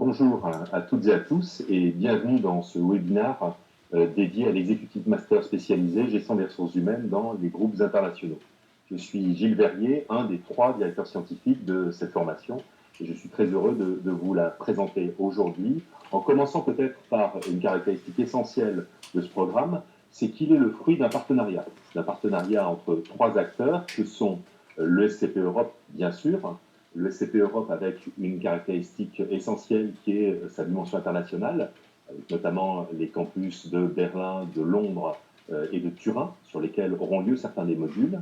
Bonjour à toutes et à tous et bienvenue dans ce webinaire dédié à l'exécutif master spécialisé gestion des ressources humaines dans les groupes internationaux. Je suis Gilles Verrier, un des 3 directeurs scientifiques de cette formation et je suis très heureux de vous la présenter aujourd'hui en commençant peut-être par une caractéristique essentielle de ce programme, c'est qu'il est le fruit d'un partenariat entre 3 acteurs que sont le SCP Europe bien sûr, le SCP Europe avec une caractéristique essentielle qui est sa dimension internationale, avec notamment les campus de Berlin, de Londres et de Turin, sur lesquels auront lieu certains des modules.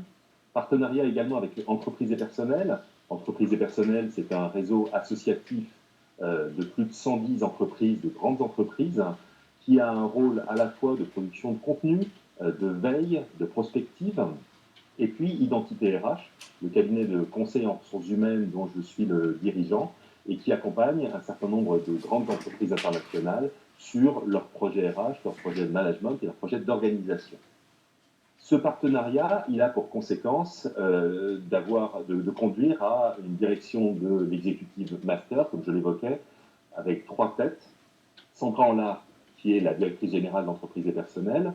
Partenariat également avec les entreprises et personnels. Entreprises et personnels, c'est un réseau associatif de plus de 110 entreprises, de grandes entreprises, qui a un rôle à la fois de production de contenu, de veille, de prospective, et puis Identité RH, le cabinet de conseil en ressources humaines dont je suis le dirigeant et qui accompagne un certain nombre de grandes entreprises internationales sur leurs projets RH, leurs projets de management et leurs projets d'organisation. Ce partenariat, il a pour conséquence de conduire à une direction de l'exécutive master, comme je l'évoquais, avec 3 têtes. Sandra Enlard, qui est la directrice générale d'entreprise et personnel,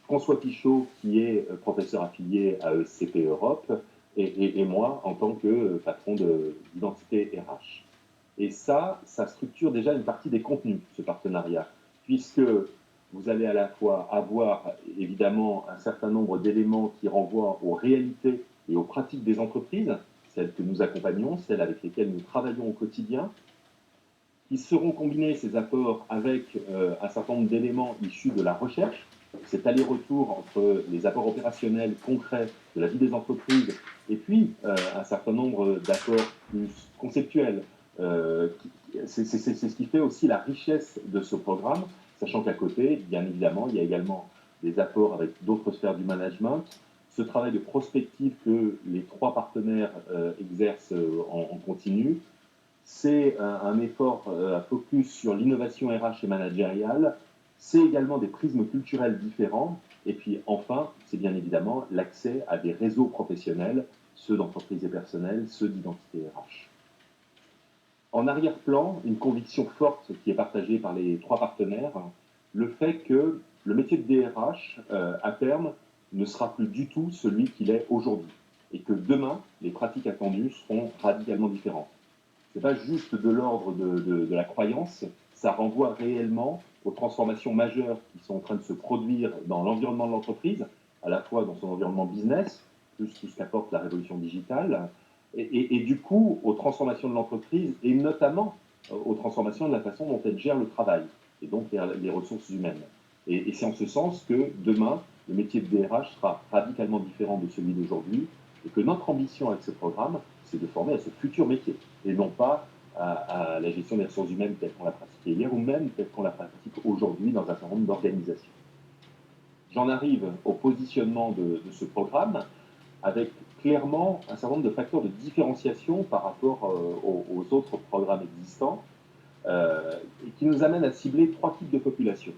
François Pichot, qui est professeur affilié à ESCP Europe, et moi, en tant que patron d'identité RH. Et ça structure déjà une partie des contenus, ce partenariat, puisque vous allez à la fois avoir évidemment un certain nombre d'éléments qui renvoient aux réalités et aux pratiques des entreprises, celles que nous accompagnons, celles avec lesquelles nous travaillons au quotidien, qui seront combinés, ces apports, avec un certain nombre d'éléments issus de la recherche, cet aller-retour entre les apports opérationnels concrets de la vie des entreprises et puis un certain nombre d'apports plus conceptuels. C'est ce qui fait aussi la richesse de ce programme, sachant qu'à côté, bien évidemment, il y a également des apports avec d'autres sphères du management, ce travail de prospective que les 3 partenaires exercent en continu. C'est un effort à focus sur l'innovation RH et managériale. C'est également des prismes culturels différents. Et puis enfin, c'est bien évidemment l'accès à des réseaux professionnels, ceux d'entreprise et personnel, ceux d'identité RH. En arrière-plan, une conviction forte qui est partagée par les 3 partenaires, le fait que le métier de DRH, à terme, ne sera plus du tout celui qu'il est aujourd'hui. Et que demain, les pratiques attendues seront radicalement différentes. Ce n'est pas juste de l'ordre de la croyance, ça renvoie réellement aux transformations majeures qui sont en train de se produire dans l'environnement de l'entreprise, à la fois dans son environnement business, plus tout ce qu'apporte la révolution digitale, et du coup aux transformations de l'entreprise, et notamment aux transformations de la façon dont elle gère le travail, et donc les ressources humaines. Et c'est en ce sens que demain, le métier de DRH sera radicalement différent de celui d'aujourd'hui, et que notre ambition avec ce programme, c'est de former à ce futur métier, et non pas à la gestion des ressources humaines telle qu'on l'a pratiquée hier, ou même telle qu'on la pratique aujourd'hui dans un certain nombre d'organisations. J'en arrive au positionnement de ce programme, avec clairement un certain nombre de facteurs de différenciation par rapport aux autres programmes existants, et qui nous amènent à cibler 3 types de populations.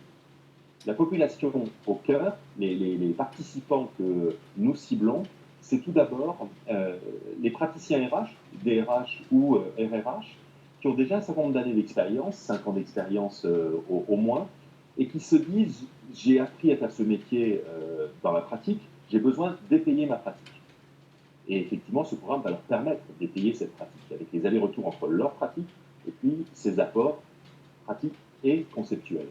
La population au cœur, les participants que nous ciblons, c'est tout d'abord les praticiens RH, DRH ou RRH, qui ont déjà un certain nombre d'années d'expérience, 5 ans d'expérience au moins, et qui se disent j'ai appris à faire ce métier dans la pratique, j'ai besoin d'étayer ma pratique. Et effectivement, ce programme va leur permettre d'étayer cette pratique, avec les allers-retours entre leur pratique et puis ses apports pratiques et conceptuels.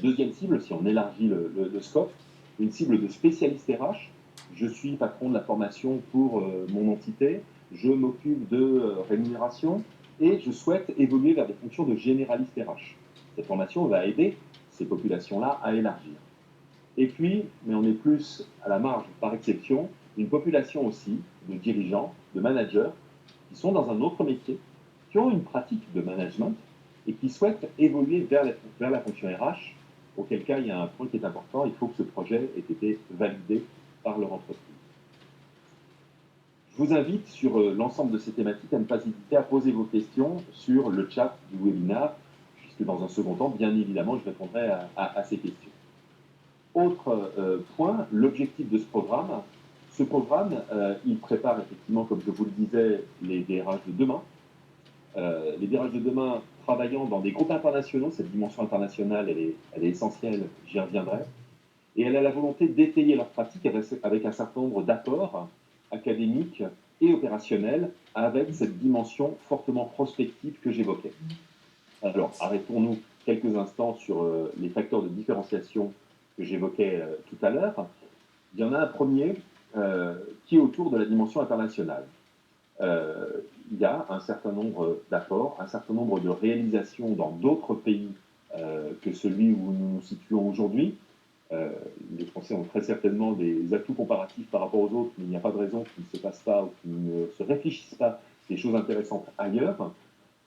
Deuxième cible, si on élargit le scope, une cible de spécialistes RH. Je suis patron de la formation pour mon entité, je m'occupe de rémunération et je souhaite évoluer vers des fonctions de généraliste RH. Cette formation va aider ces populations-là à élargir. Et puis, mais on est plus à la marge par exception, une population aussi de dirigeants, de managers, qui sont dans un autre métier, qui ont une pratique de management et qui souhaitent évoluer vers la fonction RH, auquel cas il y a un point qui est important, il faut que ce projet ait été validé par leur entreprise. Je vous invite sur l'ensemble de ces thématiques à ne pas hésiter à poser vos questions sur le chat du webinaire, puisque dans un second temps, bien évidemment, je répondrai à ces questions. Autre point, l'objectif de ce programme. Ce programme, il prépare effectivement, comme je vous le disais, les DRH de demain. Les DRH de demain travaillant dans des groupes internationaux. Cette dimension internationale, elle est essentielle, j'y reviendrai. Et elle a la volonté d'étayer leur pratique avec un certain nombre d'apports académiques et opérationnels avec cette dimension fortement prospective que j'évoquais. Alors, arrêtons-nous quelques instants sur les facteurs de différenciation que j'évoquais tout à l'heure. Il y en a un premier qui est autour de la dimension internationale. Il y a un certain nombre d'apports, un certain nombre de réalisations dans d'autres pays que celui où nous nous situons aujourd'hui. Les Français ont très certainement des atouts comparatifs par rapport aux autres, mais il n'y a pas de raison qu'ils ne se passent pas ou qu'ils ne se réfléchissent pas des choses intéressantes ailleurs.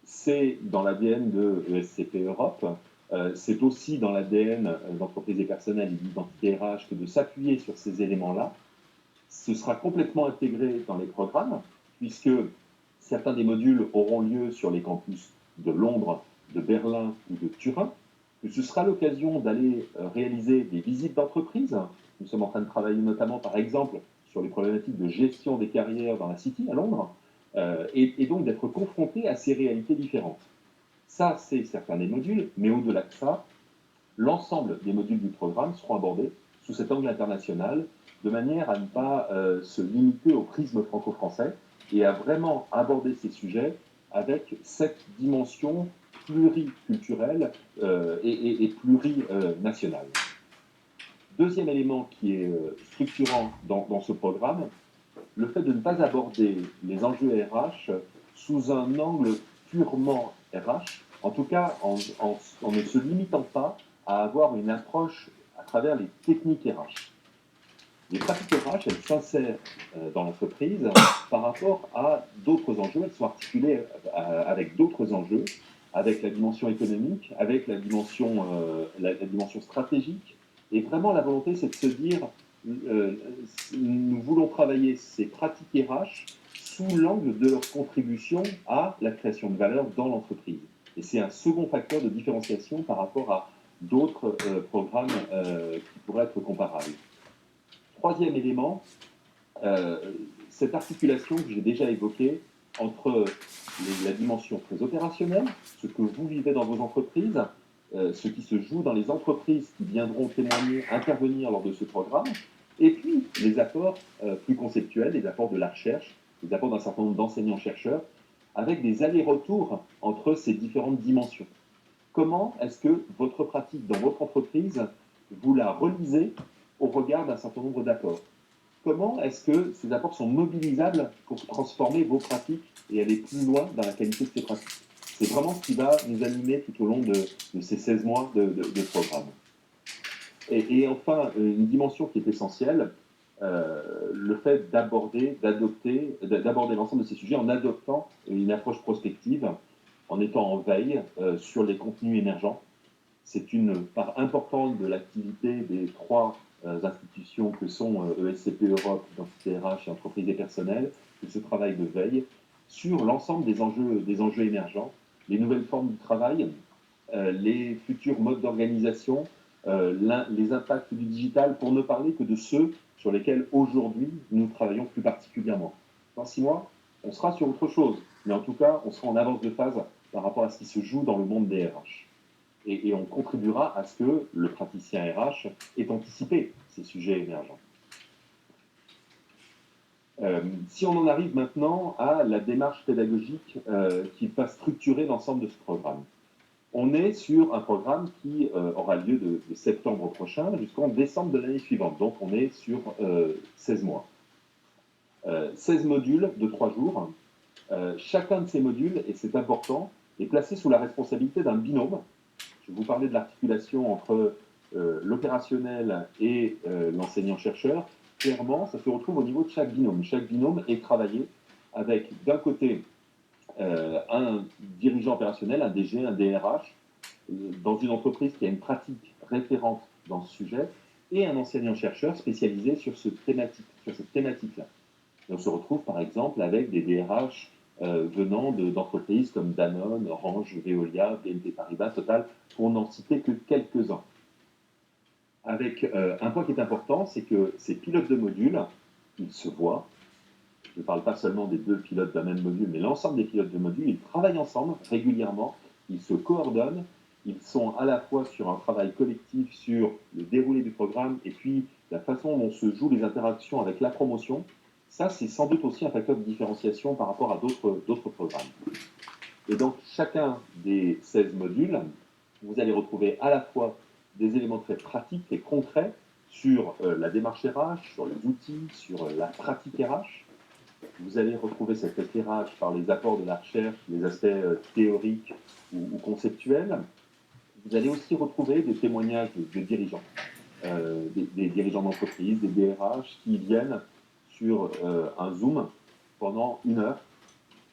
C'est dans l'ADN de ESCP Europe, c'est aussi dans l'ADN d'entreprise et personnel et d'identité RH que de s'appuyer sur ces éléments-là. Ce sera complètement intégré dans les programmes, puisque certains des modules auront lieu sur les campus de Londres, de Berlin ou de Turin, que ce sera l'occasion d'aller réaliser des visites d'entreprise. Nous sommes en train de travailler notamment, par exemple, sur les problématiques de gestion des carrières dans la City, à Londres, et donc d'être confronté à ces réalités différentes. Ça, c'est certains des modules, mais au-delà de ça, l'ensemble des modules du programme seront abordés sous cet angle international, de manière à ne pas se limiter au prisme franco-français et à vraiment aborder ces sujets avec cette dimension pluriculturelle et plurinationale. Deuxième élément qui est structurant dans ce programme, le fait de ne pas aborder les enjeux RH sous un angle purement RH, en tout cas en ne se limitant pas à avoir une approche à travers les techniques RH. Les pratiques RH, elles s'insèrent dans l'entreprise par rapport à d'autres enjeux, elles sont articulées avec d'autres enjeux, avec la dimension économique, avec la dimension stratégique, et vraiment la volonté c'est de se dire nous voulons travailler ces pratiques RH sous l'angle de leur contribution à la création de valeur dans l'entreprise. Et c'est un second facteur de différenciation par rapport à d'autres programmes qui pourraient être comparables. Troisième élément, cette articulation que j'ai déjà évoquée entre la dimension très opérationnelle, ce que vous vivez dans vos entreprises, ce qui se joue dans les entreprises qui viendront témoigner, intervenir lors de ce programme, et puis les apports plus conceptuels, les apports de la recherche, les apports d'un certain nombre d'enseignants-chercheurs, avec des allers-retours entre ces différentes dimensions. Comment est-ce que votre pratique dans votre entreprise, vous la relisez au regard d'un certain nombre d'apports? Comment est-ce que ces apports sont mobilisables pour transformer vos pratiques et aller plus loin dans la qualité de ces pratiques? C'est vraiment ce qui va nous animer tout au long de ces 16 mois de programme. Et enfin, une dimension qui est essentielle, le fait d'aborder l'ensemble de ces sujets en adoptant une approche prospective, en étant en veille sur les contenus émergents. C'est une part importante de l'activité des trois institutions que sont ESCP Europe, Identité RH et Entreprises et Personnel, que ce travail de veille sur l'ensemble des enjeux émergents, les nouvelles formes du travail, les futurs modes d'organisation, les impacts du digital, pour ne parler que de ceux sur lesquels aujourd'hui nous travaillons plus particulièrement. Dans 6 mois, on sera sur autre chose, mais en tout cas, on sera en avance de phase par rapport à ce qui se joue dans le monde des RH. Et on contribuera à ce que le praticien RH ait anticipé ces sujets émergents. Si on en arrive maintenant à la démarche pédagogique qui va structurer l'ensemble de ce programme. On est sur un programme qui aura lieu de septembre prochain jusqu'en décembre de l'année suivante. Donc on est sur 16 mois. 16 modules de 3 jours. Chacun de ces modules, et c'est important, est placé sous la responsabilité d'un binôme. Je vous parlais de l'articulation entre l'opérationnel et l'enseignant-chercheur. Clairement, ça se retrouve au niveau de chaque binôme. Chaque binôme est travaillé avec, d'un côté, un dirigeant opérationnel, un DG, un DRH, dans une entreprise qui a une pratique référente dans ce sujet, et un enseignant-chercheur spécialisé sur cette thématique-là. On se retrouve par exemple avec des DRH venant d'entreprises comme Danone, Orange, Veolia, BNP Paribas, Total, pour n'en citer que quelques-uns. Avec un point qui est important, c'est que ces pilotes de modules, ils se voient. Je ne parle pas seulement des 2 pilotes d'un même module, mais l'ensemble des pilotes de modules, ils travaillent ensemble régulièrement ils se coordonnent, ils sont à la fois sur un travail collectif sur le déroulé du programme et puis la façon dont se jouent les interactions avec la promotion. Ça, c'est sans doute aussi un facteur de différenciation par rapport à d'autres programmes. Et donc, chacun des 16 modules, vous allez retrouver à la fois des éléments très pratiques et concrets sur la démarche RH, sur les outils, sur la pratique RH. Vous allez retrouver cet éclairage par les apports de la recherche, les aspects théoriques ou conceptuels. Vous allez aussi retrouver des témoignages de dirigeants, des dirigeants d'entreprise, des DRH qui viennent sur un Zoom pendant 1 heure,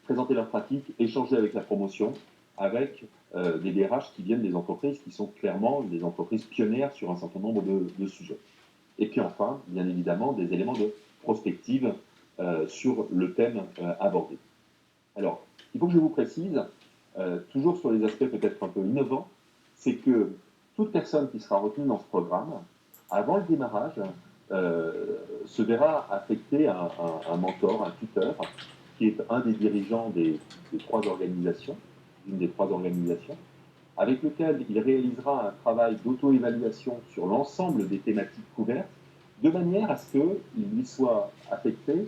présenter leur pratique, échanger avec la promotion, avec des DRH qui viennent des entreprises qui sont clairement des entreprises pionnières sur un certain nombre de sujets. Et puis enfin, bien évidemment, des éléments de prospective sur le thème abordé. Alors, il faut que je vous précise, toujours sur les aspects peut-être un peu innovants, c'est que toute personne qui sera retenue dans ce programme, avant le démarrage, se verra affecter un mentor, un tuteur, qui est un des dirigeants des 3 organisations, d'une des 3 organisations, avec lequel il réalisera un travail d'auto-évaluation sur l'ensemble des thématiques couvertes, de manière à ce qu'il lui soit affecté,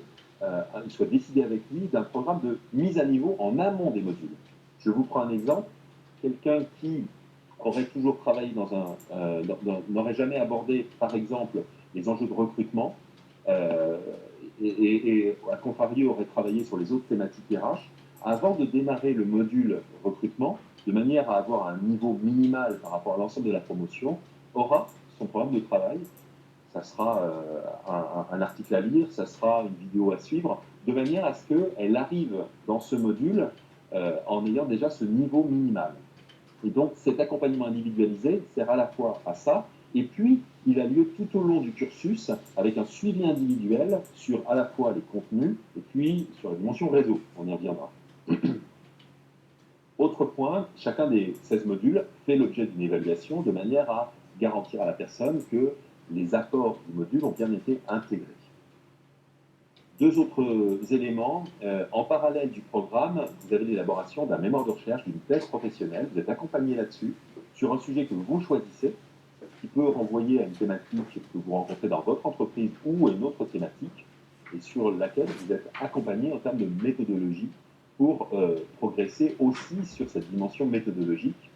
il soit décidé avec lui d'un programme de mise à niveau en amont des modules. Je vous prends un exemple. Quelqu'un qui aurait toujours travaillé n'aurait jamais abordé, par exemple, les enjeux de recrutement, et à contrario aurait travaillé sur les autres thématiques RH, avant de démarrer le module recrutement, de manière à avoir un niveau minimal par rapport à l'ensemble de la promotion, aura son programme de travail. Ça sera un article à lire, ça sera une vidéo à suivre, de manière à ce qu'elle arrive dans ce module en ayant déjà ce niveau minimal. Et donc cet accompagnement individualisé sert à la fois à ça, et puis il a lieu tout au long du cursus avec un suivi individuel sur à la fois les contenus et puis sur la dimension réseau. On y reviendra. Autre point, chacun des 16 modules fait l'objet d'une évaluation de manière à garantir à la personne que les apports du module ont bien été intégrés. 2 autres éléments. En parallèle du programme, vous avez l'élaboration d'un mémoire de recherche, d'une thèse professionnelle. Vous êtes accompagné là-dessus, sur un sujet que vous choisissez, qui peut renvoyer à une thématique que vous rencontrez dans votre entreprise ou à une autre thématique, et sur laquelle vous êtes accompagné en termes de méthodologie pour progresser aussi sur cette dimension méthodologique.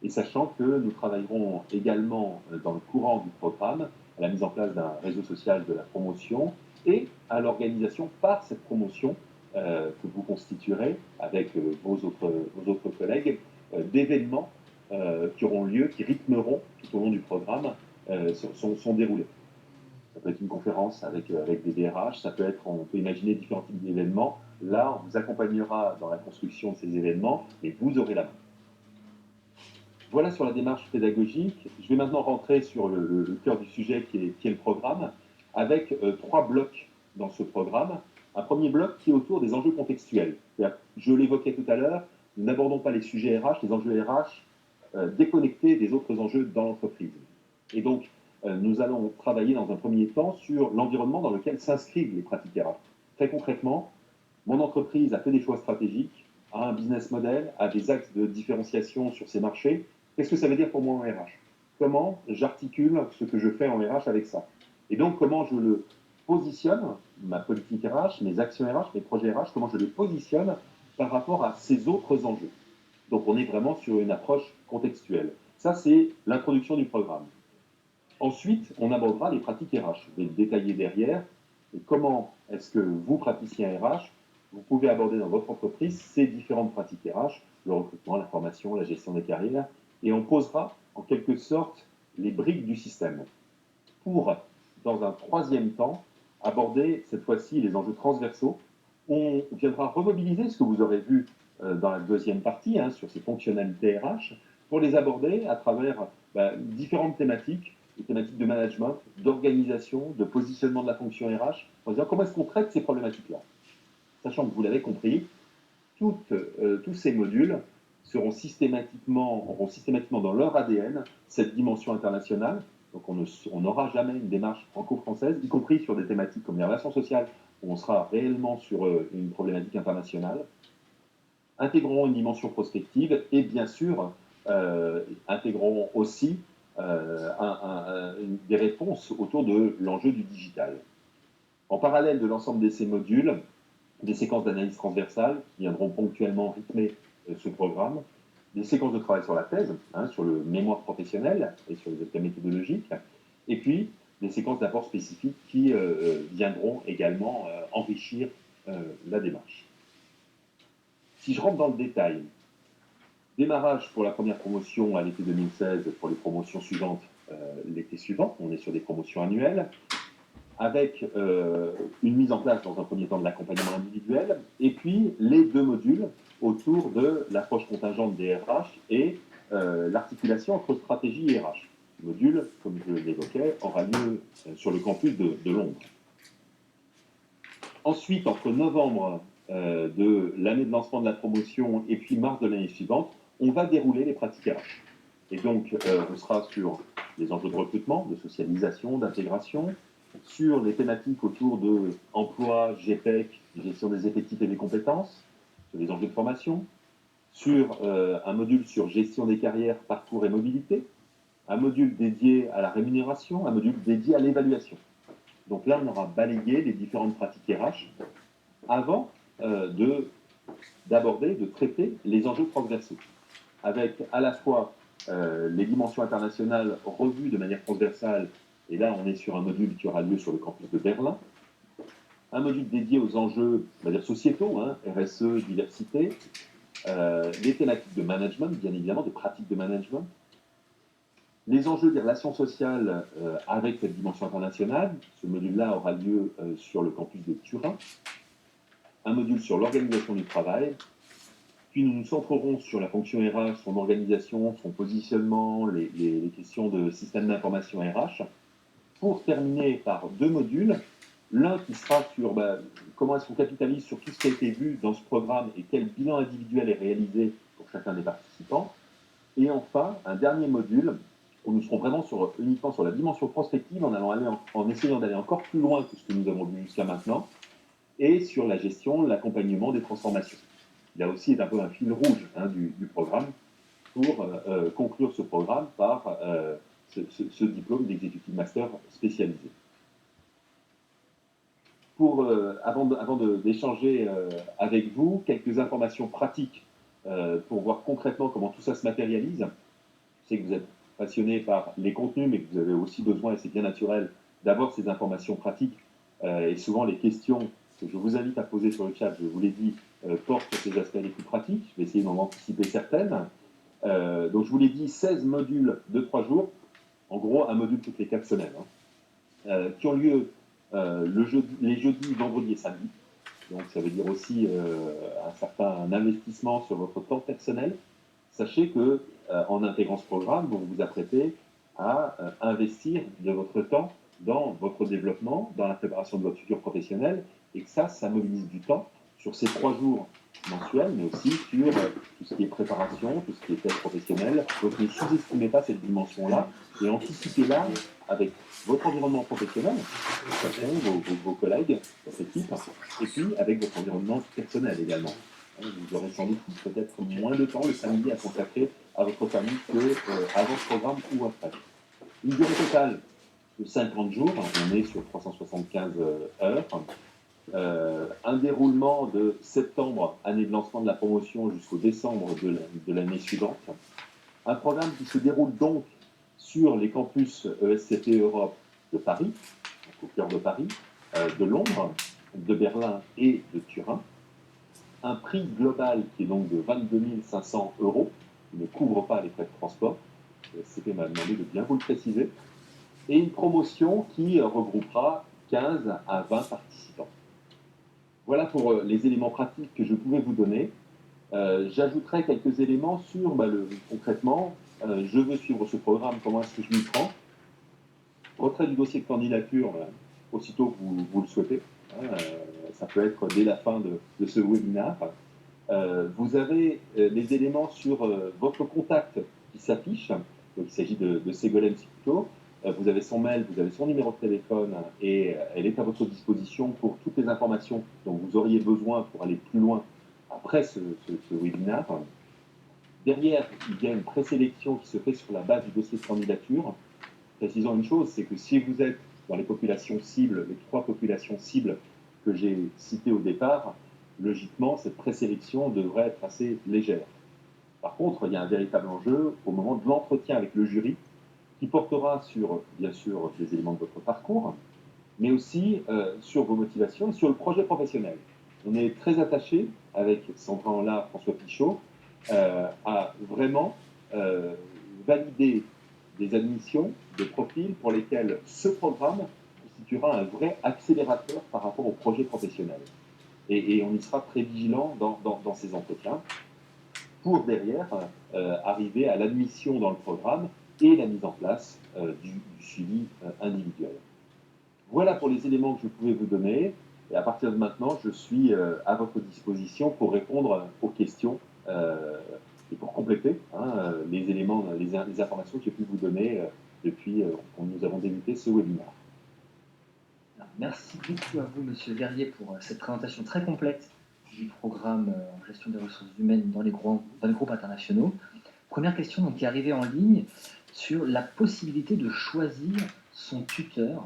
Et sachant que nous travaillerons également dans le courant du programme à la mise en place d'un réseau social de la promotion et à l'organisation par cette promotion que vous constituerez avec vos autres collègues d'événements qui auront lieu, qui rythmeront tout au long du programme son déroulé. Ça peut être une conférence avec des DRH, ça peut être, on peut imaginer différents types d'événements. Là, on vous accompagnera dans la construction de ces événements et vous aurez la main. Voilà sur la démarche pédagogique. Je vais maintenant rentrer sur le cœur du sujet qui est le programme, avec 3 blocs dans ce programme. Un premier bloc qui est autour des enjeux contextuels. Je l'évoquais tout à l'heure, nous n'abordons pas les sujets RH, les enjeux RH déconnectés des autres enjeux dans l'entreprise. Et donc, nous allons travailler dans un premier temps sur l'environnement dans lequel s'inscrivent les pratiques RH. Très concrètement, mon entreprise a fait des choix stratégiques, a un business model, a des axes de différenciation sur ses marchés. Qu'est-ce que ça veut dire pour moi en RH? Comment j'articule ce que je fais en RH avec ça? Et donc, comment je le positionne, ma politique RH, mes actions RH, mes projets RH, comment je les positionne par rapport à ces autres enjeux? Donc, on est vraiment sur une approche contextuelle. Ça, c'est l'introduction du programme. Ensuite, on abordera les pratiques RH. Je vais le détailler derrière. Et comment est-ce que vous, praticiens RH, vous pouvez aborder dans votre entreprise ces différentes pratiques RH, le recrutement, la formation, la gestion des carrières, et on posera en quelque sorte les briques du système pour, dans un troisième temps, aborder cette fois-ci les enjeux transversaux. On viendra remobiliser ce que vous aurez vu dans la deuxième partie, sur ces fonctionnalités RH, pour les aborder à travers différentes thématiques, des thématiques de management, d'organisation, de positionnement de la fonction RH, en disant comment est-ce qu'on traite ces problématiques-là. Sachant que vous l'avez compris, tous ces modules auront systématiquement dans leur ADN cette dimension internationale. Donc on n'aura jamais une démarche franco-française, y compris sur des thématiques comme les relations sociales, où on sera réellement sur une problématique internationale. Intégreront une dimension prospective et bien sûr, intégreront aussi des réponses autour de l'enjeu du digital. En parallèle de l'ensemble de ces modules, des séquences d'analyse transversale qui viendront ponctuellement rythmer ce programme, des séquences de travail sur la thèse, sur le mémoire professionnel et sur les aspects méthodologiques, et puis des séquences d'apports spécifiques qui viendront également enrichir la démarche. Si je rentre dans le détail, démarrage pour la première promotion à l'été 2016, pour les promotions suivantes l'été suivant, on est sur des promotions annuelles, avec une mise en place dans un premier temps de l'accompagnement individuel, et puis les 2 modules autour de l'approche contingente des RH et l'articulation entre stratégie et RH. Le module, comme je l'évoquais, aura lieu sur le campus de Londres. Ensuite, entre novembre de l'année de lancement de la promotion et puis mars de l'année suivante, on va dérouler les pratiques RH. Et donc, on sera sur les enjeux de recrutement, de socialisation, d'intégration, sur les thématiques autour de emploi, GPEC, gestion des effectifs et des compétences, sur les enjeux de formation, sur un module sur gestion des carrières, parcours et mobilité, un module dédié à la rémunération, un module dédié à l'évaluation. Donc là, on aura balayé les différentes pratiques RH avant d'aborder, de traiter les enjeux transversaux, avec à la fois les dimensions internationales revues de manière transversale, et là on est sur un module qui aura lieu sur le campus de Berlin, un module dédié aux enjeux, on va dire sociétaux, RSE, diversité, les thématiques de management, bien évidemment, des pratiques de management, les enjeux des relations sociales avec cette dimension internationale. Ce module-là aura lieu sur le campus de Turin, un module sur l'organisation du travail, puis nous nous centrerons sur la fonction RH, son organisation, son positionnement, les questions de système d'information RH, pour terminer par 2 modules. L'un qui sera sur comment est-ce qu'on capitalise sur tout ce qui a été vu dans ce programme et quel bilan individuel est réalisé pour chacun des participants. Et enfin, un dernier module où nous serons vraiment uniquement sur la dimension prospective, en essayant d'aller encore plus loin que ce que nous avons vu jusqu'à maintenant, et sur la gestion, l'accompagnement des transformations. Là aussi est un peu un fil rouge du programme pour conclure ce programme par ce diplôme d'Executive Master spécialisé. Avant d'échanger avec vous, quelques informations pratiques pour voir concrètement comment tout ça se matérialise. Je sais que vous êtes passionné par les contenus, mais que vous avez aussi besoin, et c'est bien naturel, d'avoir ces informations pratiques. Et souvent, les questions que je vous invite à poser sur le chat, je vous l'ai dit, portent sur ces aspects les plus pratiques. Je vais essayer d'en anticiper certaines. Donc, je vous l'ai dit, 16 modules de 3 jours, en gros, un module toutes les 4 semaines, qui ont lieu les jeudis, vendredis et samedis. Donc, ça veut dire aussi un certain investissement sur votre temps personnel. Sachez que en intégrant ce programme, vous vous apprêtez à investir de votre temps dans votre développement, dans la préparation de votre futur professionnel, et que ça mobilise du temps sur ces 3 jours mensuels, mais aussi sur tout ce qui est préparation, tout ce qui est test professionnel. Donc ne sous-estimez pas cette dimension-là et anticipez-la avec votre environnement professionnel, vos collègues, votre équipe, et puis avec votre environnement personnel également. Vous aurez sans doute peut-être moins de temps le samedi à consacrer à votre famille qu'avant ce programme ou après. Une durée totale de 50 jours, on est sur 375 heures. Un déroulement de septembre, année de lancement de la promotion, jusqu'au décembre de l'année suivante. Un programme qui se déroule donc sur les campus ESCP Europe de Paris, donc au cœur de Paris, de Londres, de Berlin et de Turin. Un prix global qui est donc de 22 500 €, qui ne couvre pas les frais de transport. Le SCP m'a demandé de bien vous le préciser. Et une promotion qui regroupera 15 à 20 participants. Voilà pour les éléments pratiques que je pouvais vous donner. J'ajouterai quelques éléments sur concrètement, je veux suivre ce programme, comment est-ce que je m'y prends. Retrait du dossier de candidature aussitôt que vous le souhaitez. Ça peut être dès la fin de ce webinaire. Vous avez les éléments sur votre contact qui s'affiche. Donc, il s'agit de Ségolène Sikuto. Vous avez son mail, vous avez son numéro de téléphone et elle est à votre disposition pour toutes les informations dont vous auriez besoin pour aller plus loin après ce webinaire. Derrière, il y a une présélection qui se fait sur la base du dossier de candidature. Précisons une chose, c'est que si vous êtes dans les populations cibles, les 3 populations cibles que j'ai citées au départ, logiquement, cette présélection devrait être assez légère. Par contre, il y a un véritable enjeu au moment de l'entretien avec le jury, qui portera sur, bien sûr, des éléments de votre parcours, mais aussi sur vos motivations et sur le projet professionnel. On est très attaché, avec Sandra Enlard, François Pichot, à vraiment valider des admissions, des profils pour lesquels ce programme constituera un vrai accélérateur par rapport au projet professionnel. Et on y sera très vigilant dans ces entretiens pour derrière arriver à l'admission dans le programme et la mise en place du suivi individuel. Voilà pour les éléments que je pouvais vous donner. Et à partir de maintenant, je suis à votre disposition pour répondre aux questions et pour compléter les éléments, les informations que j'ai pu vous donner depuis que nous avons débuté ce webinaire. Alors, merci beaucoup à vous, Monsieur Verrier, pour cette présentation très complète du programme en gestion des ressources humaines dans les groupes internationaux. Première question donc, qui est arrivée en ligne sur la possibilité de choisir son tuteur.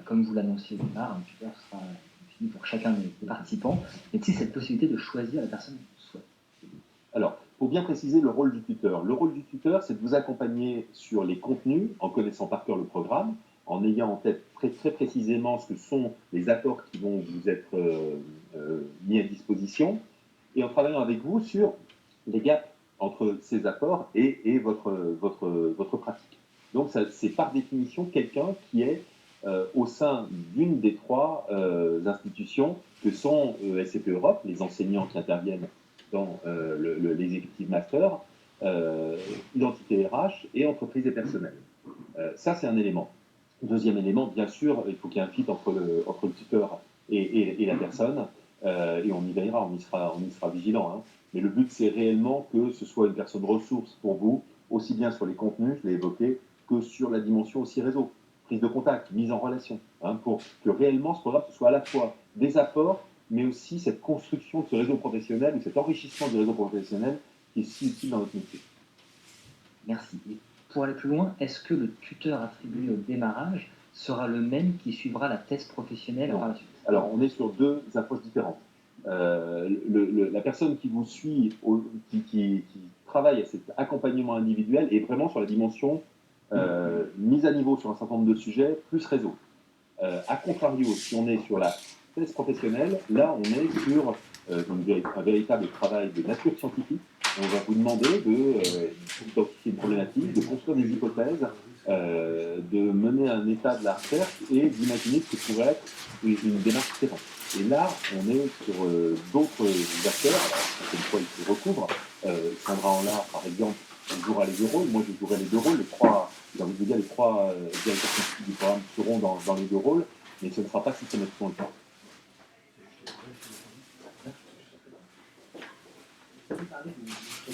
Comme vous l'annonciez au départ, un tuteur sera défini pour chacun des participants. Y a-t-il cette possibilité de choisir la personne qu'on souhaite? Alors, pour bien préciser le rôle du tuteur, c'est de vous accompagner sur les contenus en connaissant par cœur le programme, en ayant en tête très précisément ce que sont les apports qui vont vous être mis à disposition, et en travaillant avec vous sur les gaps entre ces apports et votre pratique. Donc, c'est par définition quelqu'un qui est au sein d'une des 3 institutions que sont SCP Europe, les enseignants qui interviennent dans l'exécutif master, identité RH et entreprise et personnel. Ça, c'est un élément. Deuxième élément, bien sûr, il faut qu'il y ait un fit entre le tuteur et la personne, et on y veillera, on y sera vigilant. Hein. Mais le but, c'est réellement que ce soit une personne ressource pour vous, aussi bien sur les contenus, je l'ai évoqué, que sur la dimension aussi réseau, prise de contact, mise en relation, hein, pour que réellement ce programme ce soit à la fois des apports, mais aussi cette construction de ce réseau professionnel ou cet enrichissement du réseau professionnel qui est si utile dans notre métier. Merci. Et pour aller plus loin, est-ce que le tuteur attribué au démarrage sera le même qui suivra la thèse professionnelle par la suite? Alors, on est sur 2 approches différentes. La personne qui vous suit, qui travaille à cet accompagnement individuel, est vraiment sur la dimension mise à niveau sur un certain nombre de sujets, plus réseau. A contrario, si on est sur la thèse professionnelle, là, on est sur un véritable travail de nature scientifique. On va vous demander d'identifier une problématique, de construire des hypothèses, de mener un état de la recherche et d'imaginer ce que pourrait être une démarche différente. Et là, on est sur d'autres acteurs, une fois ils se recouvrent. Sandra Enlard, par exemple, jouera les 2 rôles. Moi, je jouerai les 2 rôles. J'ai envie de vous dire, les 3 directeurs scientifiques du programme seront dans les 2 rôles, mais ce ne sera pas systématiquement le cas. Vous parlez de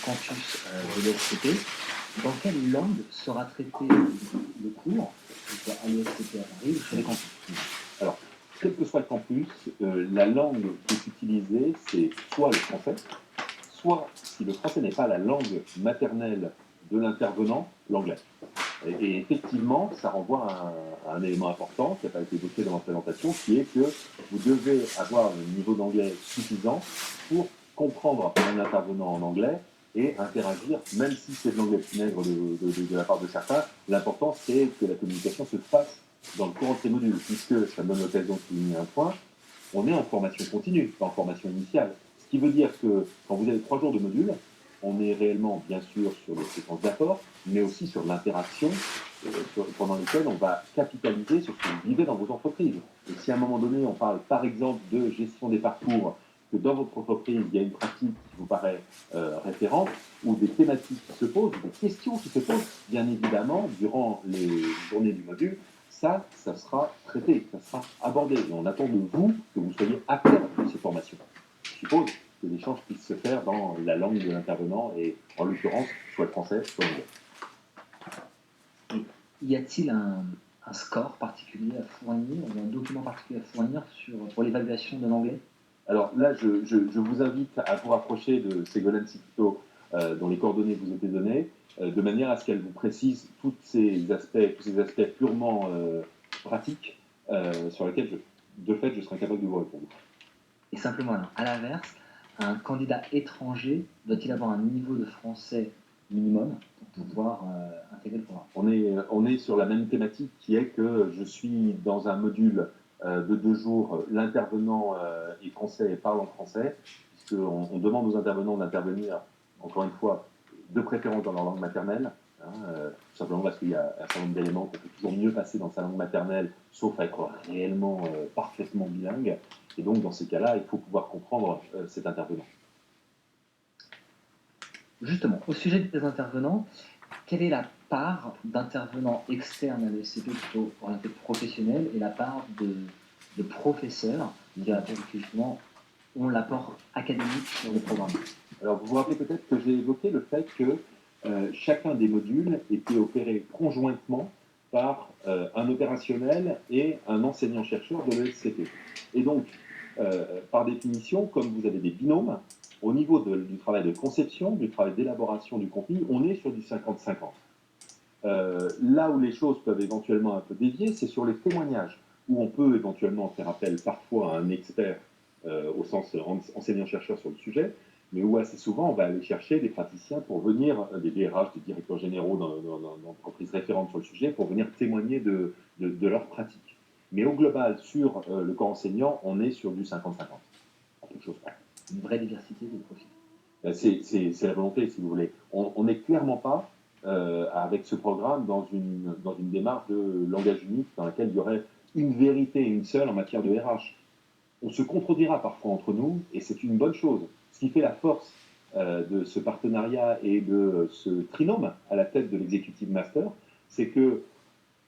campus de l'ESCP. Dans quelle langue sera traité le cours, que ce soit à l'ESCP à Paris ou sur les campus? Alors, quel que soit le campus, la langue qui est utilisée, c'est soit le français, soit, si le français n'est pas la langue maternelle de l'intervenant, l'anglais. Et effectivement, ça renvoie à un élément important qui n'a pas été évoqué dans ma présentation, qui est que vous devez avoir un niveau d'anglais suffisant pour comprendre un intervenant en anglais et interagir, même si c'est de l'anglais funèbre de la part de certains. L'important, c'est que la communication se fasse dans le courant de ces modules, puisque ça me donne l'occasion de souligner un point, on est en formation continue, pas en formation initiale. Ce qui veut dire que quand vous avez 3 jours de module, on est réellement, bien sûr, sur les séquences d'apport, mais aussi sur l'interaction pendant lesquelles on va capitaliser sur ce que vous vivez dans vos entreprises. Et si à un moment donné, on parle par exemple de gestion des parcours, que dans votre entreprise, il y a une pratique qui vous paraît référente, ou des thématiques qui se posent, ou des questions qui se posent, bien évidemment, durant les journées du module, ça sera traité, ça sera abordé. Et on attend de vous que vous soyez acteurs de ces formations. Je suppose que l'échange puisse se faire dans la langue de l'intervenant, et en l'occurrence, soit le français, soit l'anglais. Y a-t-il un score particulier à fournir, ou un document particulier à fournir pour l'évaluation de l'anglais? Alors là, je vous invite à vous rapprocher de Ségolène Sipito, dont les coordonnées vous ont été données, de manière à ce qu'elle vous précise tous ces aspects purement pratiques sur lesquels, de fait, je serai capable de vous répondre. Et simplement, alors, à l'inverse, un candidat étranger doit-il avoir un niveau de français minimum pour pouvoir intégrer le programme? On est sur la même thématique qui est que je suis dans un module de 2 jours, l'intervenant est français et parle en français, puisqu'on demande aux intervenants d'intervenir, encore une fois, de préférence dans leur langue maternelle, hein, tout simplement parce qu'il y a un certain nombre d'éléments qu'on peut toujours mieux passer dans sa langue maternelle, sauf à être réellement parfaitement bilingue. Et donc, dans ces cas-là, il faut pouvoir comprendre cet intervenant. Justement, au sujet des intervenants, quelle est la part d'intervenants externes à l'ESCP plutôt orientés professionnels et la part de professeurs qui justement ont l'apport académique sur le programme? Alors, vous vous rappelez peut-être que j'ai évoqué le fait que chacun des modules était opéré conjointement par un opérationnel et un enseignant-chercheur de l'ESCP. Et donc, par définition, comme vous avez des binômes, au niveau du travail de conception, du travail d'élaboration du contenu, on est sur du 50-50. Là où les choses peuvent éventuellement un peu dévier, c'est sur les témoignages, où on peut éventuellement faire appel parfois à un expert au sens enseignant-chercheur sur le sujet, mais où assez souvent on va aller chercher des praticiens pour venir, des DRH, des directeurs généraux d'entreprises référentes sur le sujet, pour venir témoigner de leur pratique. Mais au global, sur le corps enseignant, on est sur du 50-50, à quelque chose près. Une vraie diversité des profils. C'est la volonté, si vous voulez. On n'est clairement pas, avec ce programme, dans une démarche de langage unique dans laquelle il y aurait une vérité, une seule en matière de RH. On se contredira parfois entre nous, et c'est une bonne chose. Ce qui fait la force de ce partenariat et de ce trinôme à la tête de l'executive master, c'est que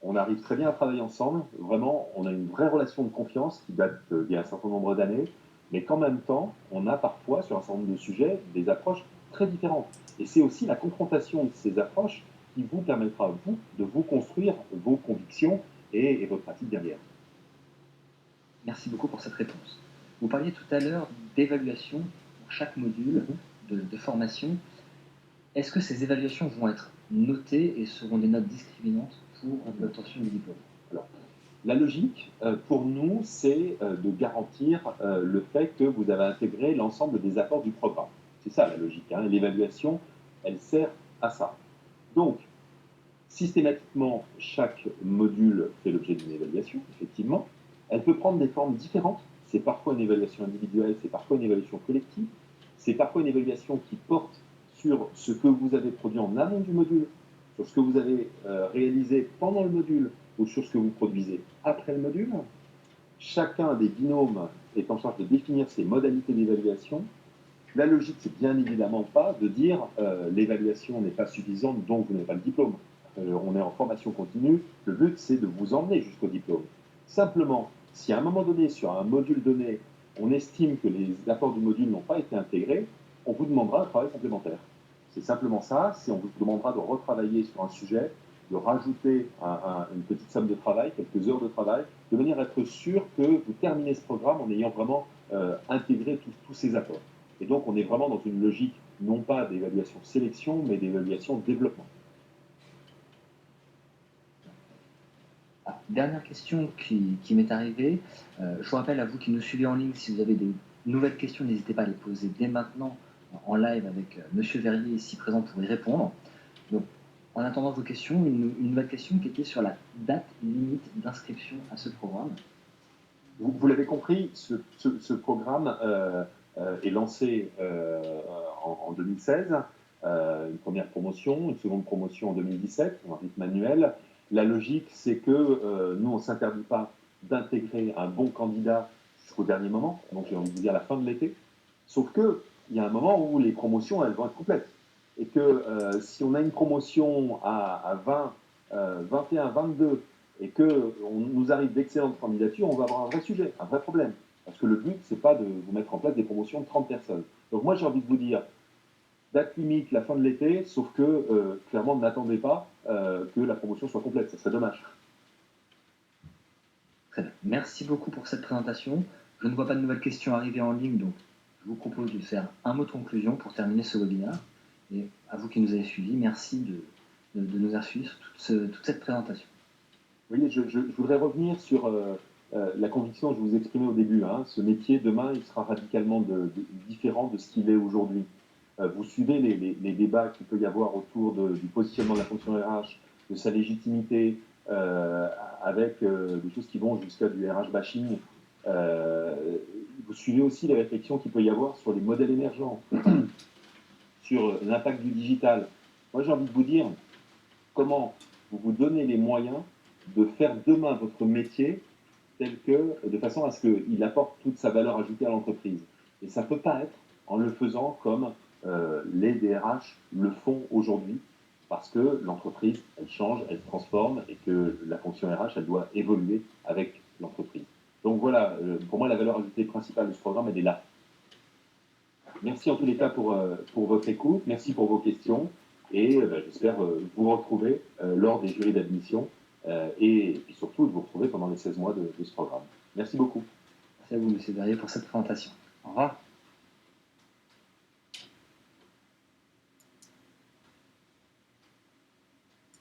on arrive très bien à travailler ensemble. Vraiment, on a une vraie relation de confiance qui date d'il y a un certain nombre d'années, mais qu'en même temps, on a parfois, sur un certain nombre de sujets, des approches très différentes. Et c'est aussi la confrontation de ces approches qui vous permettra, vous, de vous construire vos convictions et votre pratique derrière. Merci beaucoup pour cette réponse. Vous parliez tout à l'heure d'évaluation pour chaque module de formation. Est-ce que ces évaluations vont être notées et seront des notes discriminantes pour l'obtention du diplôme? Alors, la logique, pour nous, c'est de garantir le fait que vous avez intégré l'ensemble des apports du programme. C'est ça la logique. Hein. L'évaluation, elle sert à ça. Donc, systématiquement, chaque module fait l'objet d'une évaluation, effectivement. Elle peut prendre des formes différentes. C'est parfois une évaluation individuelle, c'est parfois une évaluation collective, c'est parfois une évaluation qui porte sur ce que vous avez produit en amont du module, sur ce que vous avez réalisé pendant le module ou sur ce que vous produisez après le module. Chacun des binômes est en charge de définir ses modalités d'évaluation. La logique, c'est bien évidemment pas de dire l'évaluation n'est pas suffisante, donc vous n'avez pas le diplôme. On est en formation continue. Le but, c'est de vous emmener jusqu'au diplôme. Simplement, si à un moment donné, sur un module donné, on estime que les apports du module n'ont pas été intégrés, on vous demandera un travail complémentaire. C'est simplement ça. Si on vous demandera de retravailler sur un sujet, de rajouter une petite somme de travail, quelques heures de travail, de manière à être sûr que vous terminez ce programme en ayant vraiment intégré tous ces apports. Et donc, on est vraiment dans une logique non pas d'évaluation sélection, mais d'évaluation développement. Dernière question qui m'est arrivée. Je vous rappelle à vous qui nous suivez en ligne, si vous avez des nouvelles questions, n'hésitez pas à les poser dès maintenant en live avec Monsieur Verrier ici présent pour y répondre. Donc, en attendant vos questions, une nouvelle question qui était sur la date limite d'inscription à ce programme. Vous l'avez compris, ce programme est lancé en 2016. Une première promotion, une seconde promotion en 2017, en rythme annuel. La logique, c'est que nous, on ne s'interdit pas d'intégrer un bon candidat jusqu'au dernier moment, donc j'ai envie de vous dire la fin de l'été. Sauf qu'il y a un moment où les promotions, elles vont être complètes. Et que si on a une promotion à 20, 21, 22, et qu'on nous arrive d'excellentes candidatures, on va avoir un vrai sujet, un vrai problème. Parce que le but, c'est pas de vous mettre en place des promotions de 30 personnes. Donc moi, j'ai envie de vous dire, date limite, la fin de l'été, sauf que, clairement, n'attendez pas que la promotion soit complète, ça serait dommage. Très bien. Merci beaucoup pour cette présentation. Je ne vois pas de nouvelles questions arriver en ligne, donc je vous propose de faire un mot de conclusion pour terminer ce webinaire. Et à vous qui nous avez suivis, merci de nous avoir suivis sur toute cette présentation. Oui, je voudrais revenir sur la conviction que je vous exprimais au début. Hein. Ce métier, demain, il sera radicalement différent de ce qu'il est aujourd'hui. Vous suivez les débats qu'il peut y avoir autour du positionnement de la fonction RH, de sa légitimité, avec des choses qui vont jusqu'à du RH bashing. Euh, Vous suivez aussi les réflexions qu'il peut y avoir sur les modèles émergents, sur l'impact du digital. Moi, j'ai envie de vous dire comment vous vous donnez les moyens de faire demain votre métier de façon à ce qu'il apporte toute sa valeur ajoutée à l'entreprise. Et ça ne peut pas être en le faisant comme les DRH le font aujourd'hui, parce que l'entreprise, elle change, elle se transforme, et que la fonction RH, elle doit évoluer avec l'entreprise. Donc voilà, pour moi, la valeur ajoutée principale de ce programme, elle est là. Merci en tous les cas pour votre écoute, merci pour vos questions, et j'espère vous retrouver lors des jurys d'admission, et surtout de vous retrouver pendant les 16 mois de ce programme. Merci beaucoup. Merci à vous, M. Verrier, pour cette présentation. Au revoir.